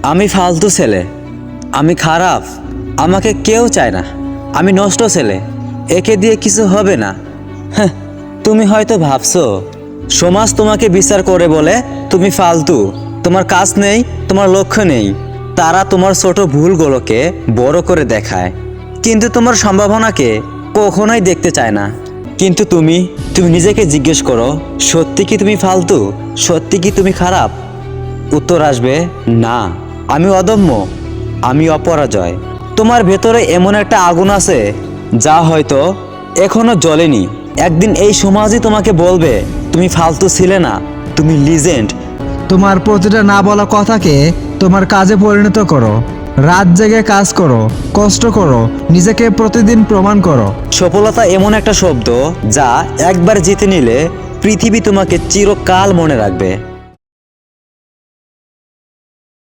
আমি ফালতু ছেলে, আমি খারাপ, আমাকে কেউ চায় না, আমি নষ্ট ছেলে, একে দিয়ে কিছু হবে না। হ্যাঁ, তুমি হয়তো ভাবছো সমাজ তোমাকে বিচার করে বলে তুমি ফালতু, তোমার কাজ নেই, তোমার লক্ষ্য নেই। তারা তোমার ছোট ভুলগুলোকে বড় করে দেখায়, কিন্তু তোমার সম্ভাবনাকে কখনোই দেখতে চায় না। কিন্তু তুমি তুমি নিজেকে জিজ্ঞেস করো, সত্যি কি তুমি ফালতু? সত্যি কি তুমি খারাপ? উত্তর আসবে না। আমি অদম্য, আমি অপরাজয়। তোমার ভেতরে এমন একটা আগুন আছে যা হয়তো এখনো জ্বলেনি। একদিন এই সমাজই তোমাকে বলবে তুমি ফালতু ছিলে না, তুমি লিজেন্ড। তোমার প্রতিটা না বলা কথাকে তোমার কাজে পরিণত করো। রাত জেগে কাজ করো, কষ্ট করো, নিজেকে প্রতিদিন প্রমাণ করো। সফলতা এমন একটা শব্দ যা একবার জিতে নিলে পৃথিবী তোমাকে চিরকাল মনে রাখবে।